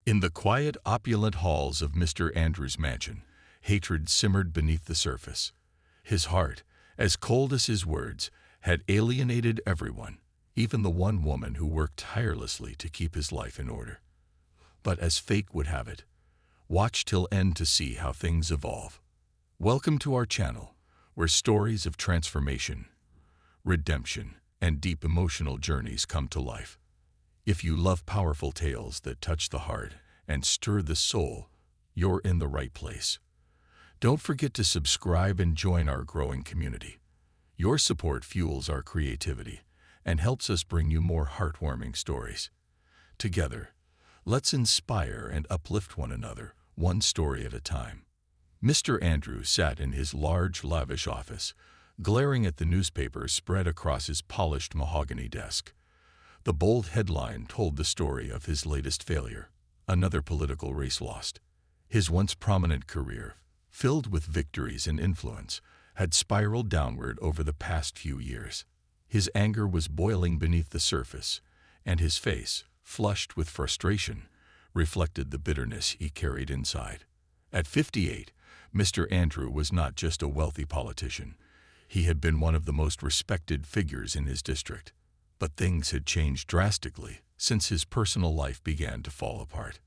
In the quiet, opulent halls of Mr. Andrews' mansion, hatred simmered beneath the surface. His heart, as cold as his words, had alienated everyone, even the one woman who worked tirelessly to keep his life in order. But as fate would have it, watch till end to see how things evolve. Welcome to our channel, where stories of transformation, redemption, and deep emotional journeys come to life. If you love powerful tales that touch the heart and stir the soul, you're in the right place. Don't forget to subscribe and join our growing community. Your support fuels our creativity and helps us bring you more heartwarming stories. Together, let's inspire and uplift one another, one story at a time. Mr. Andrews sat in his large, lavish office, glaring at the newspaper spread across his polished mahogany desk. The bold headline told the story of his latest failure, another political race lost. His once prominent career, filled with victories and influence, had spiraled downward over the past few years. His anger was boiling beneath the surface, and his face, flushed with frustration, reflected the bitterness he carried inside. At 58, Mr. Andrew was not just a wealthy politician. He had been one of the most respected figures in his district. But things had changed drastically since his personal life began to fall apart.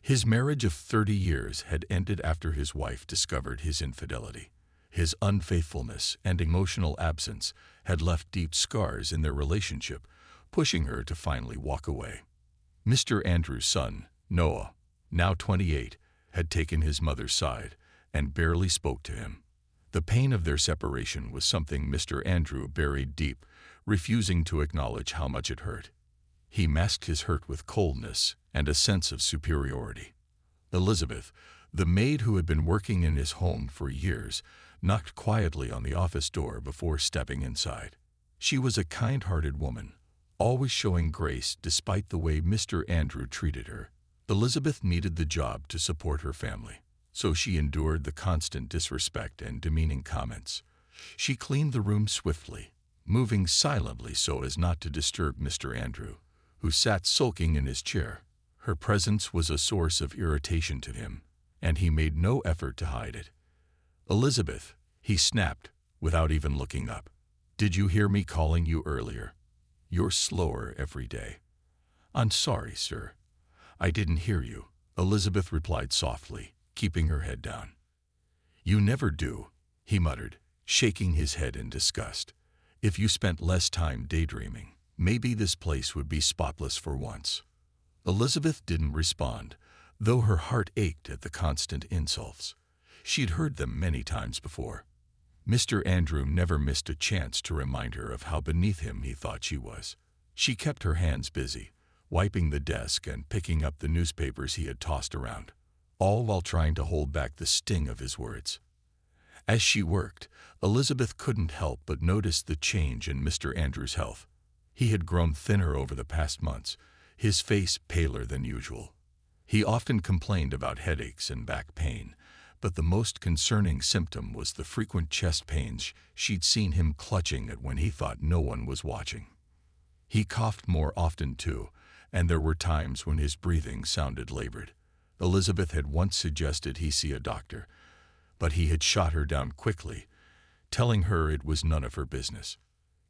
His marriage of 30 years had ended after his wife discovered his infidelity. His unfaithfulness and emotional absence had left deep scars in their relationship, pushing her to finally walk away. Mr. Andrews' son, Noah, now 28, had taken his mother's side and barely spoke to him. The pain of their separation was something Mr. Andrew buried deep, refusing to acknowledge how much it hurt. He masked his hurt with coldness and a sense of superiority. Elizabeth, the maid who had been working in his home for years, knocked quietly on the office door before stepping inside. She was a kind-hearted woman, always showing grace despite the way Mr. Andrew treated her. Elizabeth needed the job to support her family, so she endured the constant disrespect and demeaning comments. She cleaned the room swiftly, moving silently so as not to disturb Mr. Andrew, who sat sulking in his chair. Her presence was a source of irritation to him, and he made no effort to hide it. "Elizabeth," he snapped, without even looking up. "Did you hear me calling you earlier? You're slower every day." "I'm sorry, sir. I didn't hear you," Elizabeth replied softly, keeping her head down. "You never do," he muttered, shaking his head in disgust. "If you spent less time daydreaming, maybe this place would be spotless for once." Elizabeth didn't respond, though her heart ached at the constant insults. She'd heard them many times before. Mr. Andrew never missed a chance to remind her of how beneath him he thought she was. She kept her hands busy, wiping the desk and picking up the newspapers he had tossed around, all while trying to hold back the sting of his words. As she worked, Elizabeth couldn't help but notice the change in Mr. Andrews' health. He had grown thinner over the past months, his face paler than usual. He often complained about headaches and back pain, but the most concerning symptom was the frequent chest pains she'd seen him clutching at when he thought no one was watching. He coughed more often too, and there were times when his breathing sounded labored. Elizabeth had once suggested he see a doctor, but he had shot her down quickly, telling her it was none of her business.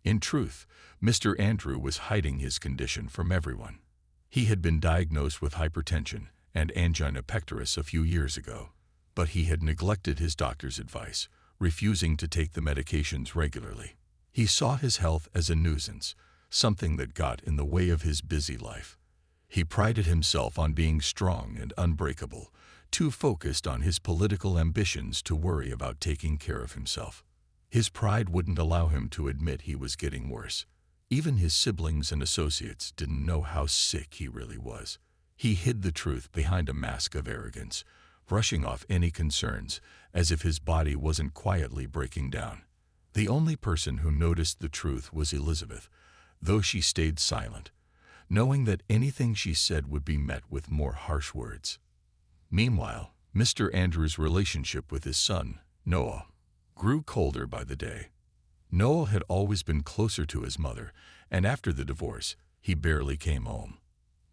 In truth, Mr. Andrew was hiding his condition from everyone. He had been diagnosed with hypertension and angina pectoris a few years ago, but he had neglected his doctor's advice, refusing to take the medications regularly. He saw his health as a nuisance, something that got in the way of his busy life. He prided himself on being strong and unbreakable, too focused on his political ambitions to worry about taking care of himself. His pride wouldn't allow him to admit he was getting worse. Even his siblings and associates didn't know how sick he really was. He hid the truth behind a mask of arrogance, brushing off any concerns as if his body wasn't quietly breaking down. The only person who noticed the truth was Elizabeth, though she stayed silent, knowing that anything she said would be met with more harsh words. Meanwhile, Mr. Andrews' relationship with his son, Noah, grew colder by the day. Noah had always been closer to his mother, and after the divorce, he barely came home.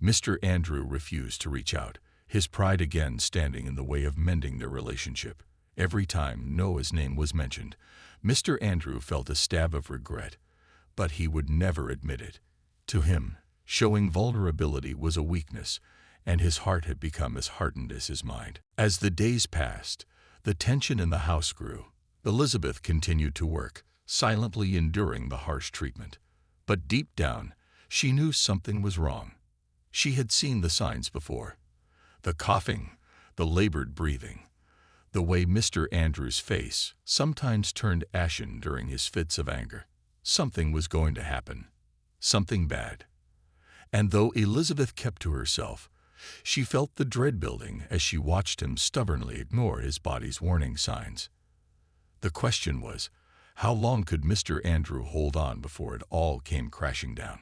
Mr. Andrew refused to reach out, his pride again standing in the way of mending their relationship. Every time Noah's name was mentioned, Mr. Andrew felt a stab of regret, but he would never admit it. To him, showing vulnerability was a weakness, and his heart had become as hardened as his mind. As the days passed, the tension in the house grew. Elizabeth continued to work, silently enduring the harsh treatment. But deep down, she knew something was wrong. She had seen the signs before. The coughing, the labored breathing, the way Mr. Andrew's face sometimes turned ashen during his fits of anger. Something was going to happen. Something bad. And though Elizabeth kept to herself, she felt the dread building as she watched him stubbornly ignore his body's warning signs. The question was, how long could Mr. Andrew hold on before it all came crashing down?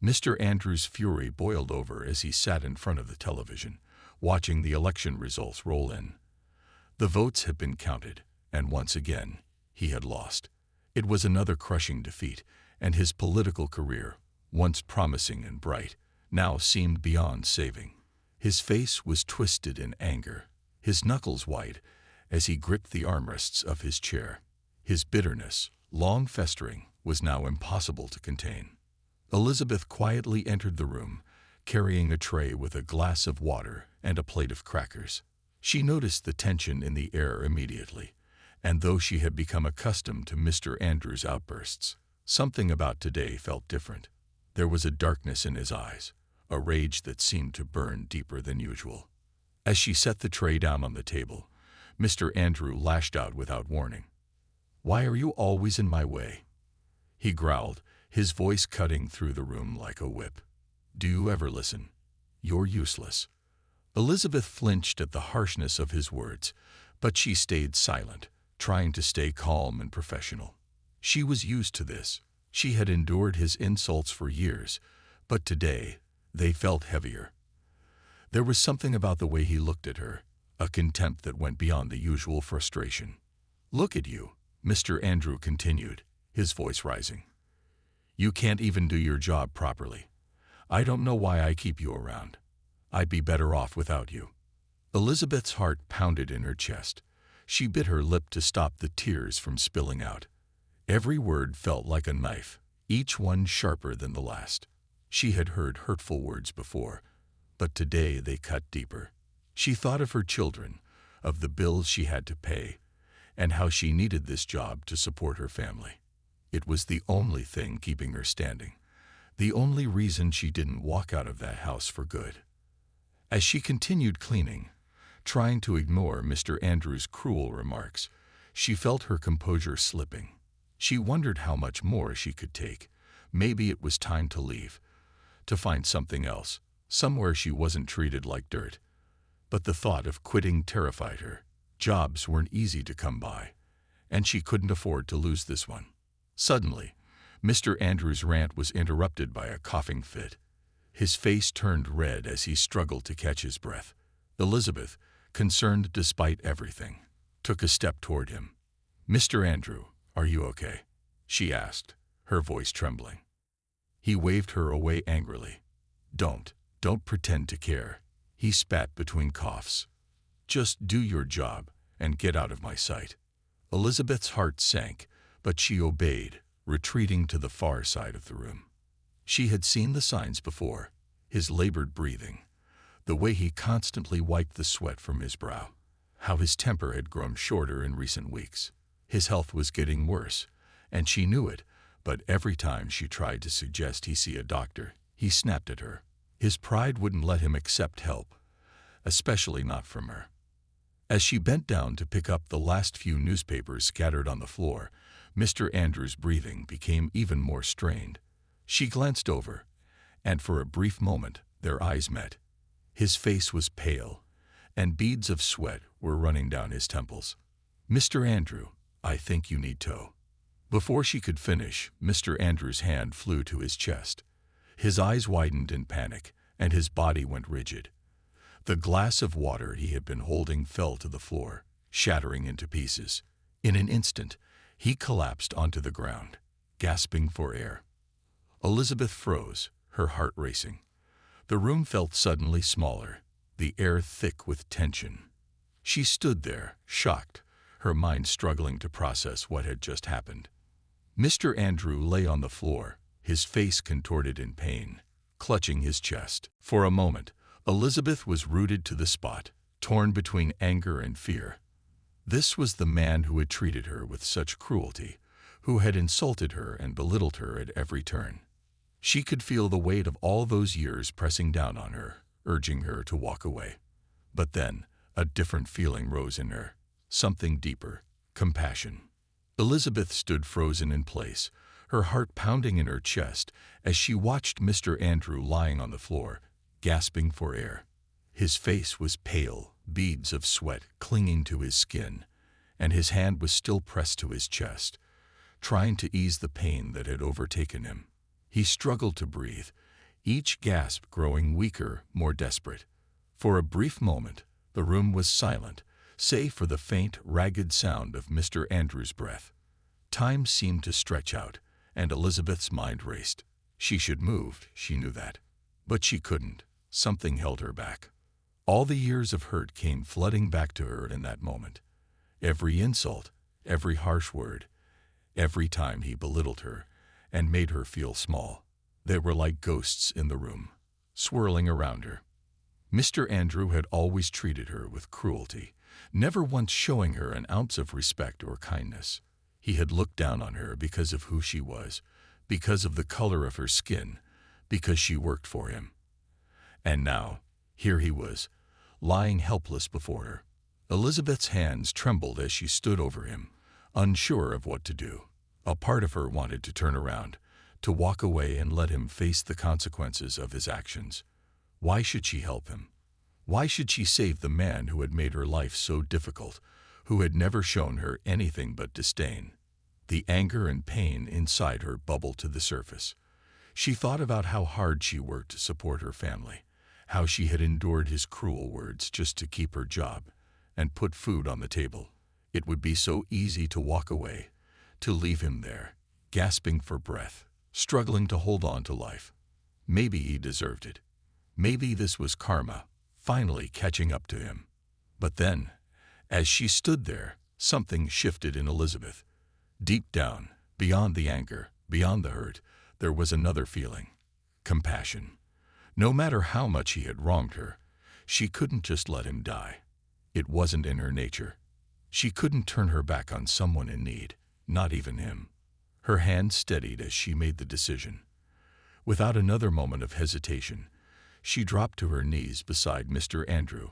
Mr. Andrew's fury boiled over as he sat in front of the television, watching the election results roll in. The votes had been counted, and once again, he had lost. It was another crushing defeat, and his political career, once promising and bright, now seemed beyond saving. His face was twisted in anger, his knuckles white as he gripped the armrests of his chair. His bitterness, long festering, was now impossible to contain. Elizabeth quietly entered the room, carrying a tray with a glass of water and a plate of crackers. She noticed the tension in the air immediately, and though she had become accustomed to Mr. Andrew's outbursts, something about today felt different. There was a darkness in his eyes, a rage that seemed to burn deeper than usual. As she set the tray down on the table, Mr. Andrew lashed out without warning. "Why are you always in my way?" he growled, his voice cutting through the room like a whip. "Do you ever listen? You're useless." Elizabeth flinched at the harshness of his words, but she stayed silent, trying to stay calm and professional. She was used to this. She had endured his insults for years, but today they felt heavier. There was something about the way he looked at her, a contempt that went beyond the usual frustration. "Look at you," Mr. Andrew continued, his voice rising. "You can't even do your job properly. I don't know why I keep you around. I'd be better off without you." Elizabeth's heart pounded in her chest. She bit her lip to stop the tears from spilling out. Every word felt like a knife, each one sharper than the last. She had heard hurtful words before, but today they cut deeper. She thought of her children, of the bills she had to pay, and how she needed this job to support her family. It was the only thing keeping her standing, the only reason she didn't walk out of that house for good. As she continued cleaning, trying to ignore Mr. Andrew's cruel remarks, she felt her composure slipping. She wondered how much more she could take. Maybe it was time to leave, to find something else, somewhere she wasn't treated like dirt. But the thought of quitting terrified her. Jobs weren't easy to come by, and she couldn't afford to lose this one. Suddenly, Mr. Andrew's rant was interrupted by a coughing fit. His face turned red as he struggled to catch his breath. Elizabeth, concerned despite everything, took a step toward him. "Mr. Andrew, are you okay?" she asked, her voice trembling. He waved her away angrily. Don't pretend to care," he spat between coughs. "Just do your job and get out of my sight." Elizabeth's heart sank, but she obeyed, retreating to the far side of the room. She had seen the signs before, his labored breathing, the way he constantly wiped the sweat from his brow, how his temper had grown shorter in recent weeks. His health was getting worse, and she knew it, but every time she tried to suggest he see a doctor, he snapped at her. His pride wouldn't let him accept help, especially not from her. As she bent down to pick up the last few newspapers scattered on the floor, Mr. Andrew's breathing became even more strained. She glanced over, and for a brief moment their eyes met. His face was pale, and beads of sweat were running down his temples. "Mr. Andrew, I think you need tow." Before she could finish, Mr. Andrew's hand flew to his chest. His eyes widened in panic, and his body went rigid. The glass of water he had been holding fell to the floor, shattering into pieces. In an instant, he collapsed onto the ground, gasping for air. Elizabeth froze, her heart racing. The room felt suddenly smaller, the air thick with tension. She stood there, shocked, her mind struggling to process what had just happened. Mr. Andrew lay on the floor, his face contorted in pain, clutching his chest. For a moment, Elizabeth was rooted to the spot, torn between anger and fear. This was the man who had treated her with such cruelty, who had insulted her and belittled her at every turn. She could feel the weight of all those years pressing down on her, urging her to walk away. But then, a different feeling rose in her, something deeper, compassion. Elizabeth stood frozen in place, her heart pounding in her chest as she watched Mr. Andrew lying on the floor, gasping for air. His face was pale, beads of sweat clinging to his skin, and his hand was still pressed to his chest, trying to ease the pain that had overtaken him. He struggled to breathe, each gasp growing weaker, more desperate. For a brief moment, the room was silent, save for the faint, ragged sound of Mr. Andrew's breath. Time seemed to stretch out, and Elizabeth's mind raced. She should move, she knew that. But she couldn't. Something held her back. All the years of hurt came flooding back to her in that moment. Every insult, every harsh word, every time he belittled her and made her feel small. They were like ghosts in the room, swirling around her. Mr. Andrew had always treated her with cruelty, never once showing her an ounce of respect or kindness. He had looked down on her because of who she was, because of the color of her skin, because she worked for him. And now, here he was, lying helpless before her. Elizabeth's hands trembled as she stood over him, unsure of what to do. A part of her wanted to turn around, to walk away and let him face the consequences of his actions. Why should she help him? Why should she save the man who had made her life so difficult, who had never shown her anything but disdain? The anger and pain inside her bubbled to the surface. She thought about how hard she worked to support her family, how she had endured his cruel words just to keep her job and put food on the table. It would be so easy to walk away, to leave him there, gasping for breath, struggling to hold on to life. Maybe he deserved it. Maybe this was karma, finally catching up to him. But then, as she stood there, something shifted in Elizabeth. Deep down, beyond the anger, beyond the hurt, there was another feeling: compassion. No matter how much he had wronged her, she couldn't just let him die. It wasn't in her nature. She couldn't turn her back on someone in need, not even him. Her hand steadied as she made the decision. Without another moment of hesitation, she dropped to her knees beside Mr. Andrew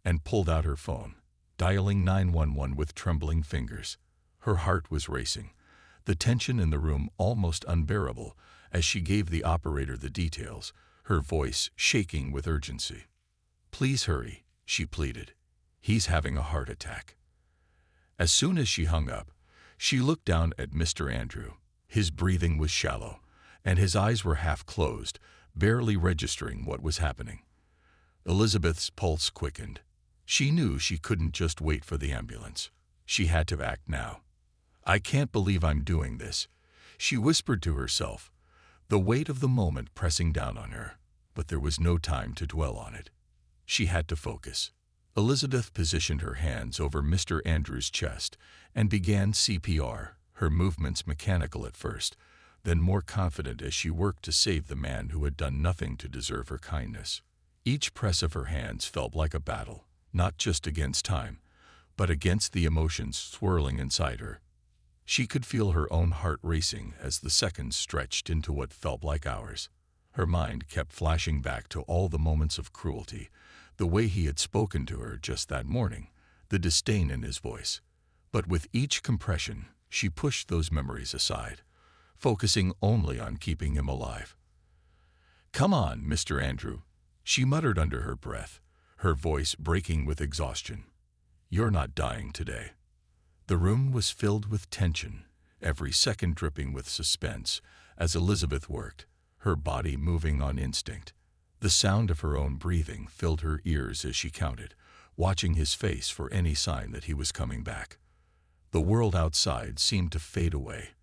and pulled out her phone, dialing 911 with trembling fingers. Her heart was racing, the tension in the room almost unbearable as she gave the operator the details, her voice shaking with urgency. "Please hurry," she pleaded. "He's having a heart attack." As soon as she hung up, she looked down at Mr. Andrew. His breathing was shallow, and his eyes were half closed, barely registering what was happening. Elizabeth's pulse quickened. She knew she couldn't just wait for the ambulance. She had to act now. "I can't believe I'm doing this," she whispered to herself, the weight of the moment pressing down on her. But there was no time to dwell on it. She had to focus. Elizabeth positioned her hands over Mr. Andrew's chest and began CPR, her movements mechanical at first, then more confident as she worked to save the man who had done nothing to deserve her kindness. Each press of her hands felt like a battle, not just against time, but against the emotions swirling inside her. She could feel her own heart racing as the seconds stretched into what felt like hours. Her mind kept flashing back to all the moments of cruelty, the way he had spoken to her just that morning, the disdain in his voice. But with each compression, she pushed those memories aside, focusing only on keeping him alive. "Come on, Mr. Andrew," she muttered under her breath, her voice breaking with exhaustion. "You're not dying today." The room was filled with tension, every second dripping with suspense as Elizabeth worked, her body moving on instinct. The sound of her own breathing filled her ears as she counted, watching his face for any sign that he was coming back. The world outside seemed to fade away,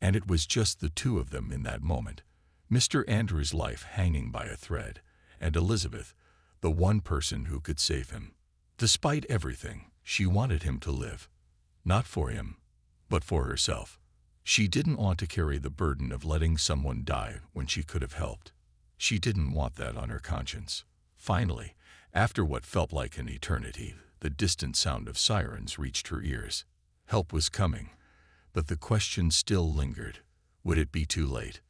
and it was just the two of them in that moment, Mr. Andrew's life hanging by a thread, and Elizabeth, the one person who could save him. Despite everything, she wanted him to live. Not for him, but for herself. She didn't want to carry the burden of letting someone die when she could have helped. She didn't want that on her conscience. Finally, after what felt like an eternity, the distant sound of sirens reached her ears. Help was coming, but the question still lingered. Would it be too late?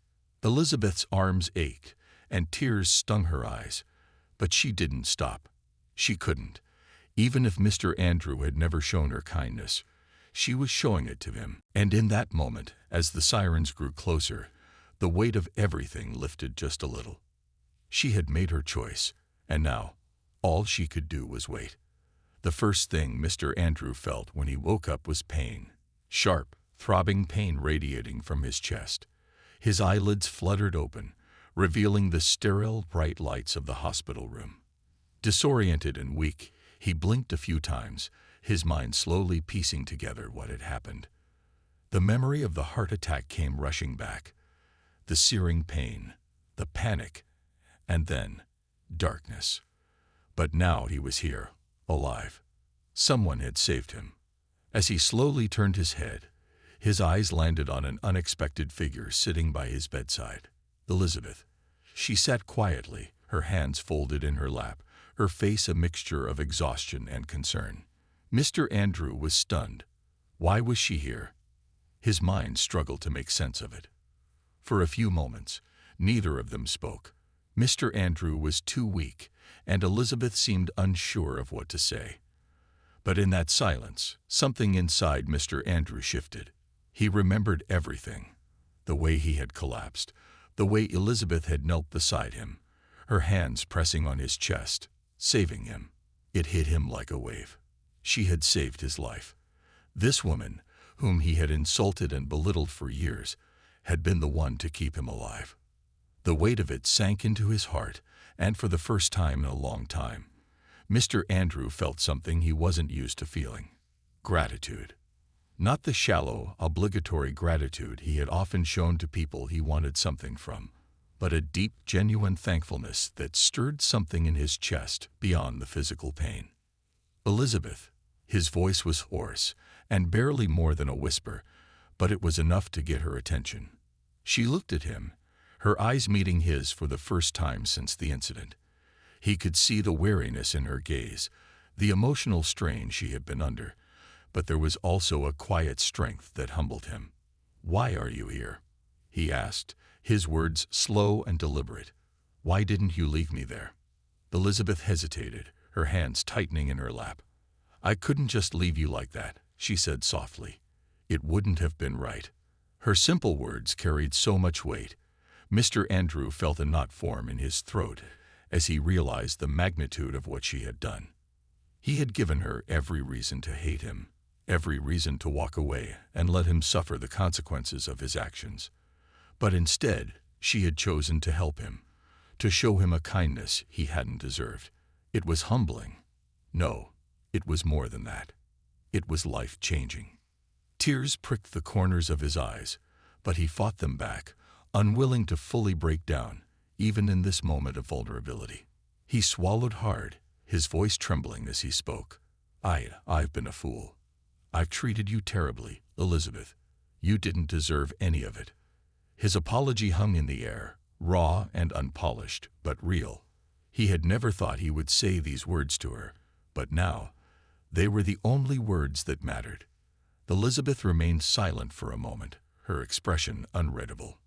Elizabeth's arms ached, and tears stung her eyes, but she didn't stop. She couldn't. Even if Mr. Andrew had never shown her kindness, she was showing it to him. And in that moment, as the sirens grew closer, the weight of everything lifted just a little. She had made her choice, and now, all she could do was wait. The first thing Mr. Andrew felt when he woke up was pain. Sharp, throbbing pain radiating from his chest. His eyelids fluttered open, revealing the sterile, bright lights of the hospital room. Disoriented and weak, he blinked a few times, his mind slowly piecing together what had happened. The memory of the heart attack came rushing back. The searing pain, the panic, and then darkness. But now he was here, alive. Someone had saved him. As he slowly turned his head, his eyes landed on an unexpected figure sitting by his bedside. Elizabeth. She sat quietly, her hands folded in her lap, her face a mixture of exhaustion and concern. Mr. Andrew was stunned. Why was she here? His mind struggled to make sense of it. For a few moments, neither of them spoke. Mr. Andrew was too weak, and Elizabeth seemed unsure of what to say. But in that silence, something inside Mr. Andrew shifted. He remembered everything. The way he had collapsed, the way Elizabeth had knelt beside him, her hands pressing on his chest, saving him. It hit him like a wave. She had saved his life. This woman, whom he had insulted and belittled for years, had been the one to keep him alive. The weight of it sank into his heart, and for the first time in a long time, Mr. Andrew felt something he wasn't used to feeling. Gratitude. Not the shallow, obligatory gratitude he had often shown to people he wanted something from, but a deep, genuine thankfulness that stirred something in his chest beyond the physical pain. Elizabeth. His voice was hoarse, and barely more than a whisper, but it was enough to get her attention. She looked at him, her eyes meeting his for the first time since the incident. He could see the weariness in her gaze, the emotional strain she had been under, but there was also a quiet strength that humbled him. "Why are you here?" he asked, his words slow and deliberate. "Why didn't you leave me there?" Elizabeth hesitated, her hands tightening in her lap. "I couldn't just leave you like that," she said softly. "It wouldn't have been right." Her simple words carried so much weight. Mr. Andrew felt a knot form in his throat as he realized the magnitude of what she had done. He had given her every reason to hate him, every reason to walk away and let him suffer the consequences of his actions. But instead, she had chosen to help him, to show him a kindness he hadn't deserved. It was humbling. No, it was more than that. It was life-changing. Tears pricked the corners of his eyes, but he fought them back, unwilling to fully break down, even in this moment of vulnerability. He swallowed hard, his voice trembling as he spoke. I've been a fool. I've treated you terribly, Elizabeth. You didn't deserve any of it." His apology hung in the air, raw and unpolished, but real. He had never thought he would say these words to her, but now, they were the only words that mattered. Elizabeth remained silent for a moment, her expression unreadable.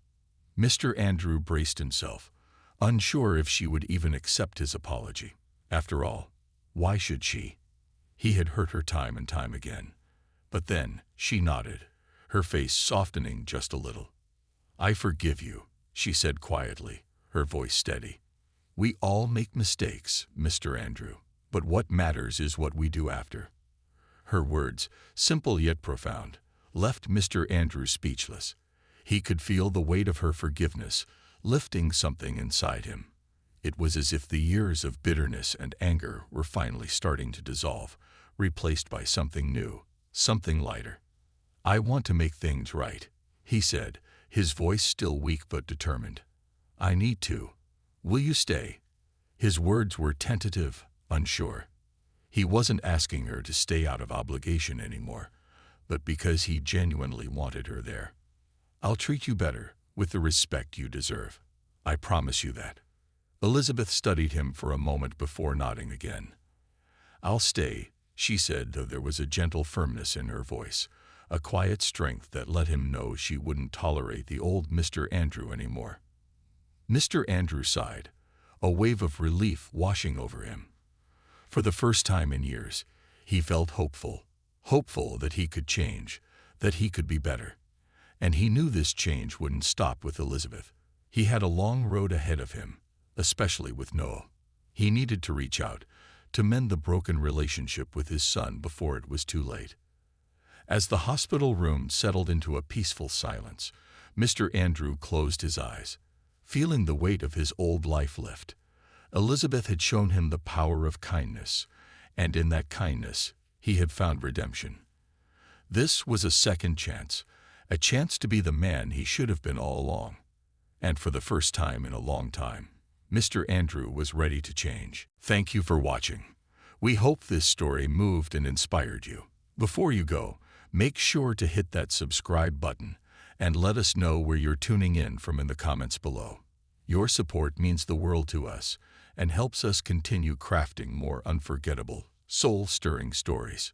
Mr. Andrew braced himself, unsure if she would even accept his apology. After all, why should she? He had hurt her time and time again. But then she nodded, her face softening just a little. "I forgive you," she said quietly, her voice steady. "We all make mistakes, Mr. Andrew, but what matters is what we do after." Her words, simple yet profound, left Mr. Andrew speechless. He could feel the weight of her forgiveness, lifting something inside him. It was as if the years of bitterness and anger were finally starting to dissolve, replaced by something new, something lighter. "I want to make things right," he said, his voice still weak but determined. "I need to. Will you stay?" His words were tentative, unsure. He wasn't asking her to stay out of obligation anymore, but because he genuinely wanted her there. "I'll treat you better, with the respect you deserve. I promise you that." Elizabeth studied him for a moment before nodding again. "I'll stay," she said, though there was a gentle firmness in her voice, a quiet strength that let him know she wouldn't tolerate the old Mr. Andrew anymore. Mr. Andrew sighed, a wave of relief washing over him. For the first time in years, he felt hopeful that he could change, that he could be better. And he knew this change wouldn't stop with Elizabeth. He had a long road ahead of him, especially with Noah. He needed to reach out, to mend the broken relationship with his son before it was too late. As the hospital room settled into a peaceful silence, Mr. Andrew closed his eyes, feeling the weight of his old life lift. Elizabeth had shown him the power of kindness, and in that kindness, he had found redemption. This was a second chance, a chance to be the man he should have been all along. And for the first time in a long time, Mr. Andrew was ready to change. Thank you for watching. We hope this story moved and inspired you. Before you go, make sure to hit that subscribe button and let us know where you're tuning in from in the comments below. Your support means the world to us and helps us continue crafting more unforgettable, soul-stirring stories.